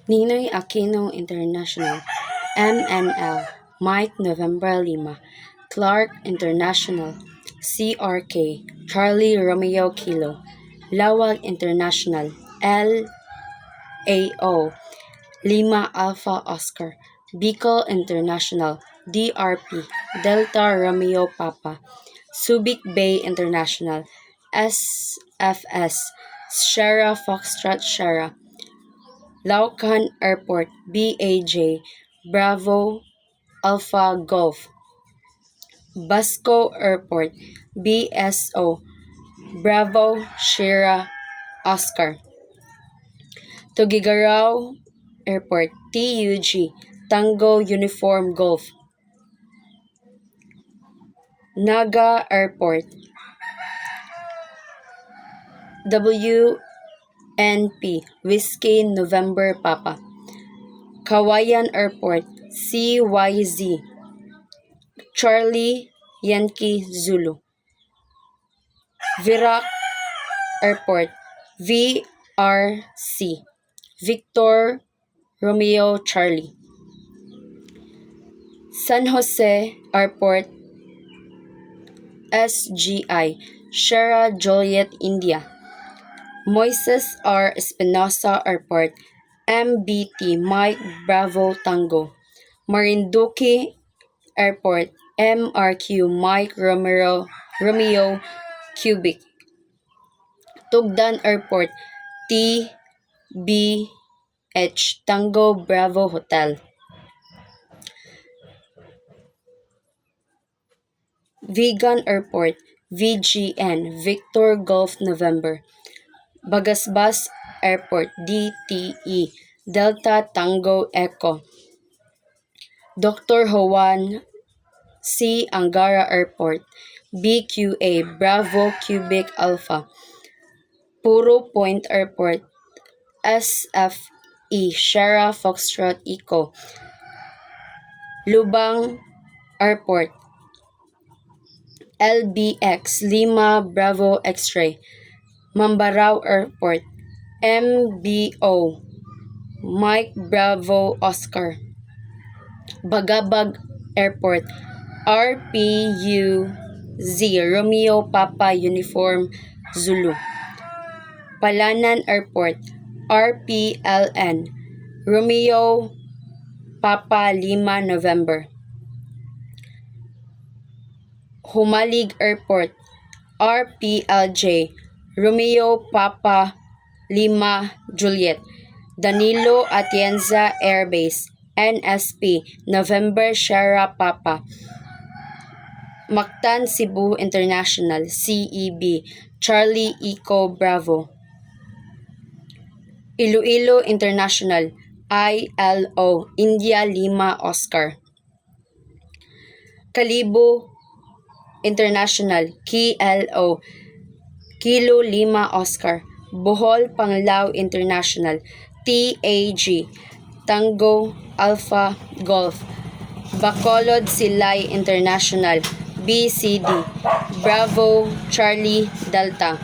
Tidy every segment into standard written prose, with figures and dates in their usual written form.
Ninoy Aquino International, MNL, Mike November Lima, Clark International, CRK, Charlie Romeo Kilo, Lawag International, LAO, Lima Alpha Oscar, Bicol International, DRP, Delta Romeo Papa, Subic Bay International, SFS, Sierra Foxtrot Sierra, Laucan Airport, BAJ, Bravo Alpha Golf, Basco Airport, BSO, Bravo Sierra Oscar, Tuguegarao Airport, TUG, Tango Uniform Golf, Naga Airport, WNP, Whiskey November Papa, Kawayan Airport, CYZ, Charlie Yankee Zulu, Virac Airport, VRC, Victor Romeo Charlie, San Jose Airport, SGI, Sierra Joliet India, Moises R. Espinosa Airport, MBT Mike Bravo Tango, Marinduque Airport, MRQ Mike Romeo Cubic, Tugdan Airport, TBH Tango Bravo Hotel, Vigan Airport, VGN Victor Golf November, Bagasbas Airport, DTE Delta Tango Echo, Dr. Juan C. Angara Airport, BQA Bravo Cubic Alpha, Puro Point Airport, SFE Sierra Foxtrot Eco, Lubang Airport, LBX Lima Bravo X-Ray, Mambarao Airport, MBO Mike Bravo Oscar, Bagabag Airport, RPUZ Romeo Papa Uniform Zulu, Palanan Airport, RPLN Romeo Papa Lima November, Humalig Airport, RPLJ Romeo Papa Lima Juliet, Danilo Atienza Air Base, NSP November Sierra Papa, Mactan Cebu International, CEB Charlie Eco Bravo, Iloilo International, ILO India Lima Oscar, Kalibo International, KLO Kilo Lima Oscar, Bohol Panglao International, TAG Tango Alpha Golf, Bacolod Silay International, BCD Bravo Charlie Delta,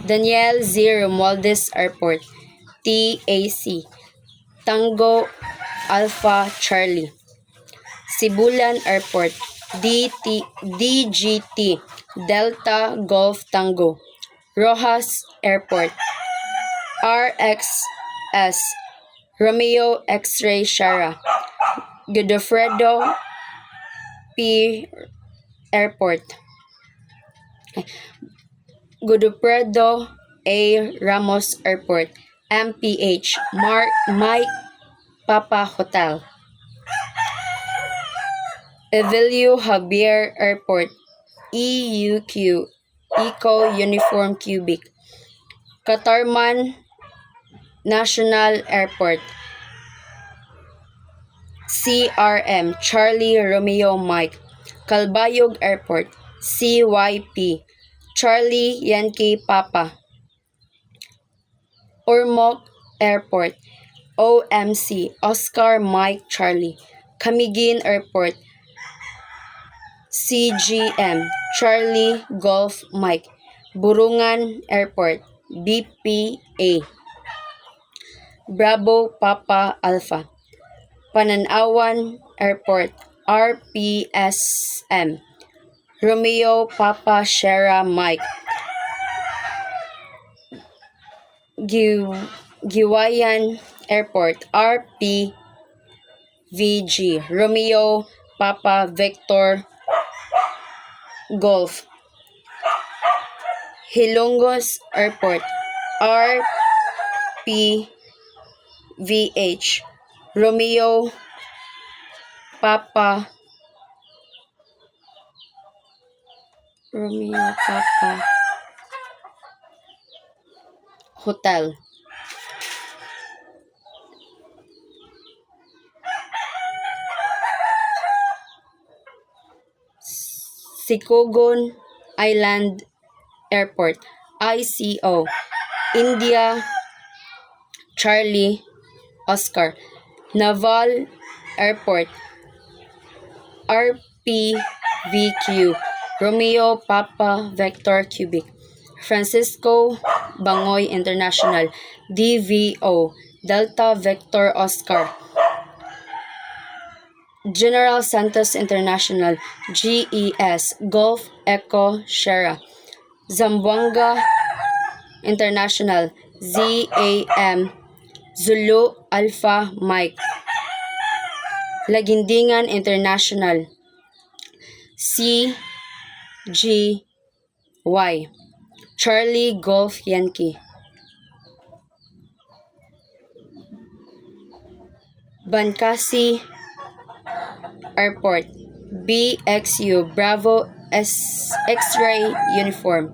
Daniel Z. Romualdez Airport, TAC Tango Alpha Charlie, Sibulan Airport, DGT Delta Golf Tango, Rojas Airport, RXS Romeo X-Ray Sierra, Godofredo P. Airport, Godofredo A. Ramos Airport, MPH Mike Papa Hotel, Evelio Javier Airport, EUQ Eco Uniform Cubic, Catarman National Airport, CRM Charlie Romeo Mike, Calbayog Airport, CYP Charlie Yankee Papa, Ormoc Airport, OMC Oscar Mike Charlie, Camiguin Airport, CGM Charlie Golf Mike, Burungan Airport, BPA, Bravo Papa Alpha. Pananawan Airport, RPSM. Romeo Papa Sierra Mike. Giwayan Airport, RPVG. Romeo Papa Victor Golf. Hilongos Airport, RPVH. Romeo Papa Hotel. Sikogon Island Airport, ICO. India Charlie Oscar. Naval Airport, RPVQ. Romeo Papa Vector Cubic. Francisco Bangoy International, DVO. Delta Vector Oscar. General Santos International, GES. Gulf Echo Sierra. Zamboanga International, ZAM. Zulu Alpha Mike. Lagindingan International, CGY. Charlie Golf Yankee. Bancasi Airport, BXU. Bravo X-Ray Uniform.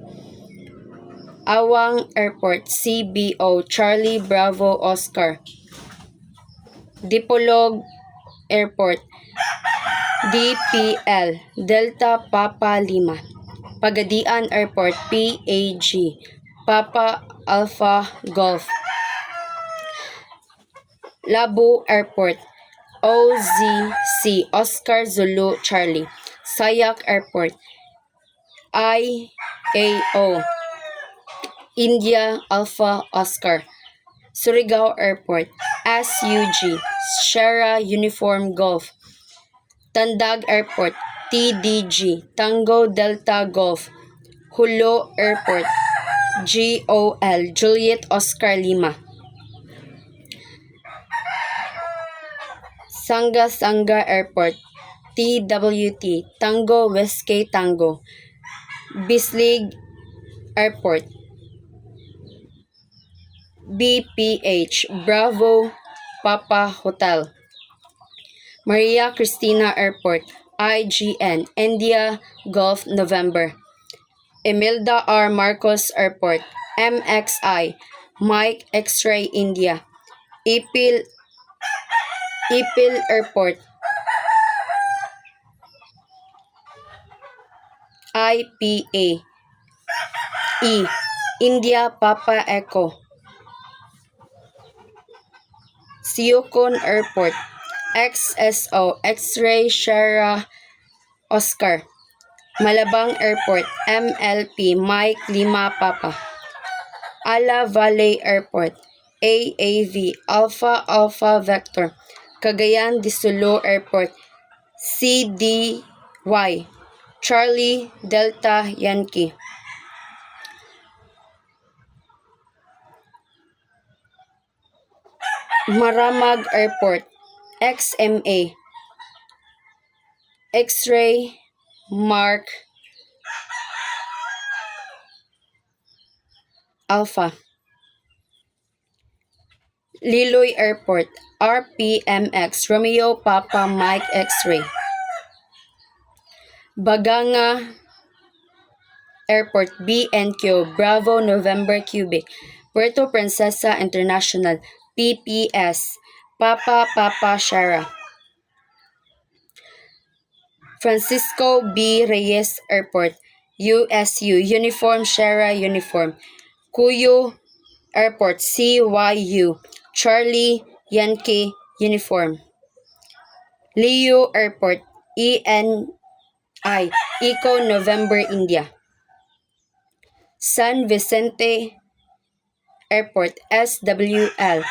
Awang Airport, CBO. Charlie Bravo Oscar. Dipolog Airport, DPL. Delta Papa Lima. Pagadian Airport, PAG. Papa Alpha Golf. Labu Airport, OZC. Oscar Zulu Charlie. Sayak Airport, IAO. India Alpha Oscar. Surigao Airport, SUG. Sierra Uniform Golf. Tandag Airport, TDG. Tango Delta Golf. Hulo Airport, GOL. Juliet Oscar Lima. Sanga Airport, TWT. Tango Whiskey Tango. Bislig Airport, BPH. Bravo Papa Hotel. Maria Cristina Airport, IGN. India Golf November. Imelda R. Marcos Airport, MXI. Mike X-Ray India. Ipil Airport, IPA. India Papa Echo. Siocon Airport, XSO. X-Ray Sierra Oscar. Malabang Airport, MLP. Mike Lima Papa. Ala Valley Airport, AAV. Alpha Alpha Vector. Cagayan de Sulu Airport, CDY. Charlie Delta Yankee. Maramag Airport, XMA. X-Ray Mark Alpha. Liloy Airport, RPMX. Romeo Papa Mike X-Ray. Baganga Airport, BNQ. Bravo November Cubic. Puerto Princesa International, PPS. Papa Sierra. Francisco B. Reyes Airport, USU. Uniform Sierra Uniform. Cuyo Airport, CYU. Charlie Yankee Uniform. Leo Airport, ENI. Eco November India. San Vicente Airport, SWL.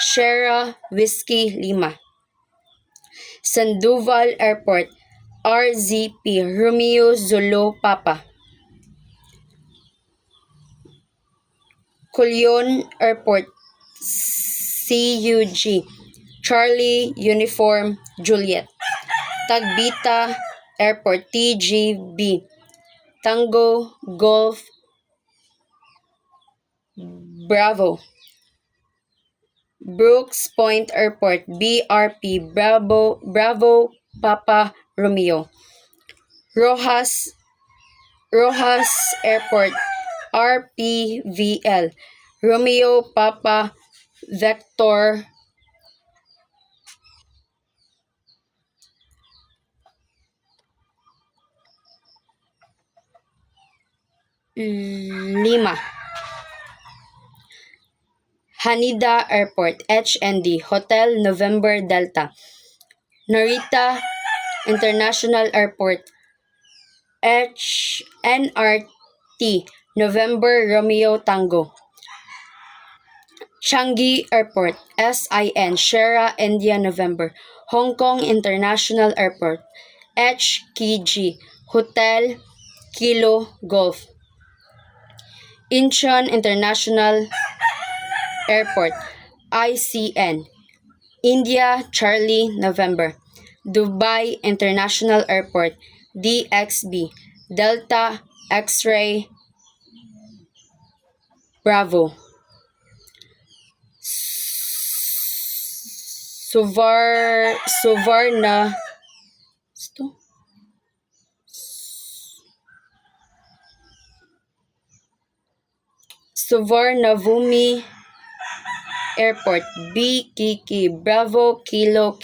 Sierra Whiskey Lima. Sandoval Airport, RZP Romeo Zulu Papa. Culion Airport, CUG Charlie Uniform Juliet. Tagbita Airport, TGB Tango Golf Bravo. Brooks Point Airport, BRP Bravo Papa Romeo. Rojas Airport, RPVL Romeo Papa Vector Lima. Haneda Airport, HND Hotel November Delta. Narita International Airport, NRT November Romeo Tango. Changi Airport, SIN Sierra India November. Hong Kong International Airport, HKG Hotel Kilo Golf. Incheon International Airport, ICN India Charlie November. Dubai International Airport, DXB Delta X-Ray Bravo. Suvarnabhumi Airport, BKK Bravo Kilo.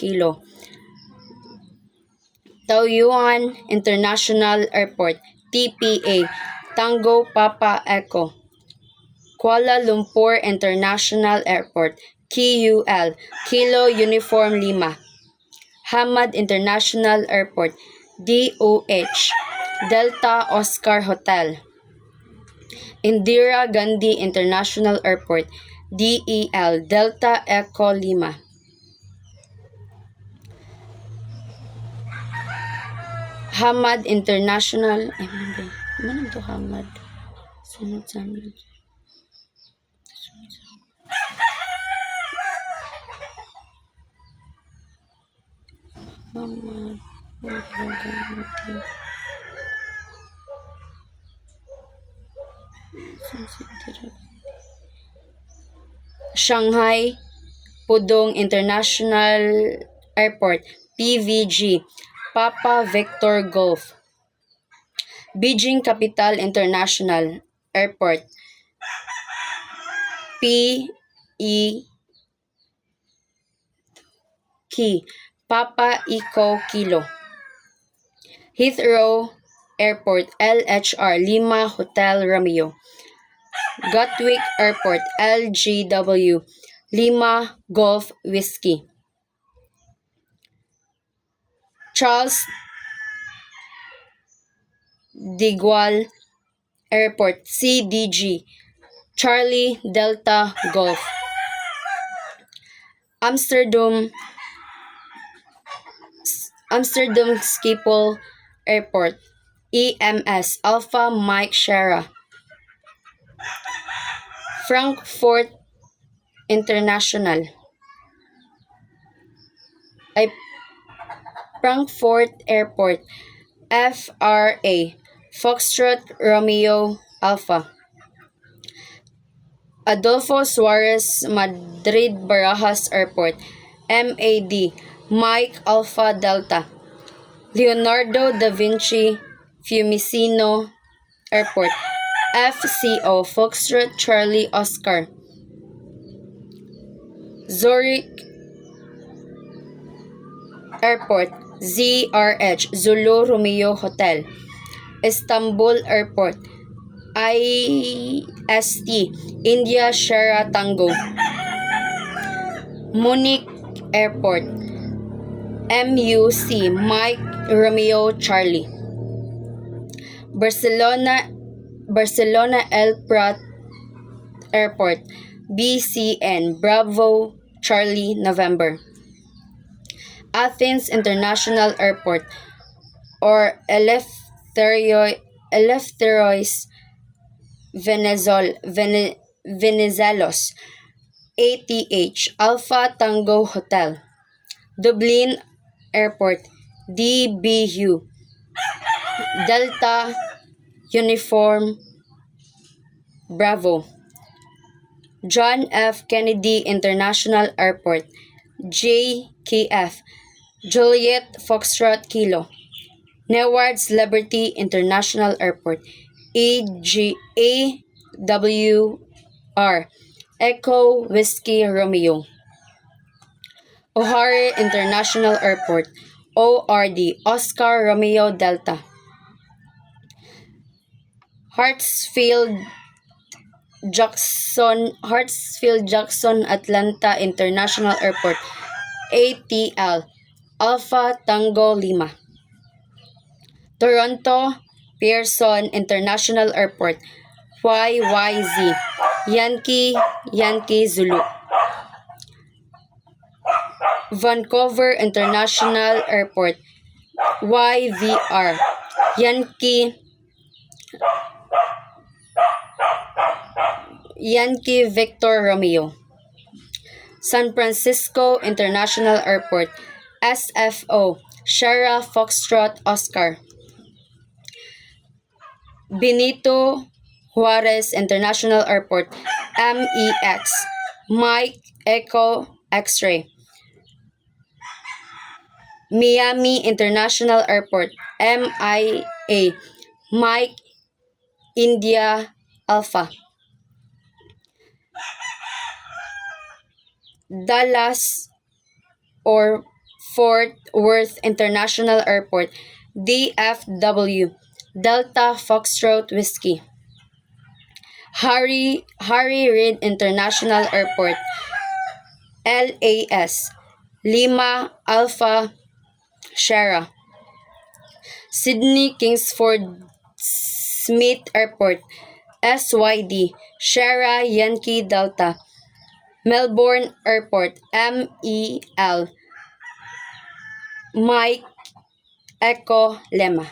Taoyuan International Airport, TPA Tango Papa Echo. Kuala Lumpur International Airport, KUL Kilo Uniform Lima. Hamad International Airport, DOH Delta Oscar Hotel. Indira Gandhi International Airport, DEL Delta Echo Lima. Hamad International Hamad. Sunod sa amin. Hamad. Shanghai Pudong International Airport, PVG Papa Victor Golf. Beijing Capital International Airport, PEK Papa Eco Kilo. Heathrow Airport, LHR Lima Hotel Romeo. Gatwick Airport, LGW Lima Golf Whiskey. Charles de Gaulle Airport, CDG Charlie Delta Golf. Amsterdam Schiphol Airport, EMS Alpha Mike Sierra. Frankfurt International Frankfurt Airport, FRA Foxtrot Romeo Alpha. Adolfo Suarez Madrid Barajas Airport, MAD Mike Alpha Delta. Leonardo da Vinci Fiumicino Airport, FCO Foxtrot Charlie Oscar. Zurich Airport, ZRH Zulu Romeo Hotel. Istanbul Airport, IST India Sierra Tango. Munich Airport, MUC Mike Romeo Charlie. Barcelona El Prat Airport, BCN Bravo Charlie, November. Athens International Airport or Eleftheros Venizelos, ATH, Alpha Tango Hotel. Dublin Airport, DBU, Delta Uniform Bravo. John F. Kennedy International Airport, JKF, Juliet Foxtrot Kilo. Newark's Liberty International Airport, AWR, Echo Whiskey Romeo. O'Hare International Airport, ORD, Oscar Romeo Delta. Hartsfield Jackson Atlanta International Airport, ATL, Alpha Tango Lima. Toronto Pearson International Airport, YYZ, Yankee Zulu. Vancouver International Airport, YVR, Yankee Victor Romeo. San Francisco International Airport, SFO, Sierra Foxtrot Oscar. Benito Juarez International Airport, MEX, Mike Echo X-Ray. Miami International Airport, MIA, Mike India Alpha. Dallas or Fort Worth International Airport, DFW, Delta Foxtrot Whiskey. Harry Reid International Airport, LAS, Lima Alpha Sierra. Sydney Kingsford Smith Airport, SYD, Sierra Yankee Delta. Melbourne Airport, MEL, Mike Echo Lema.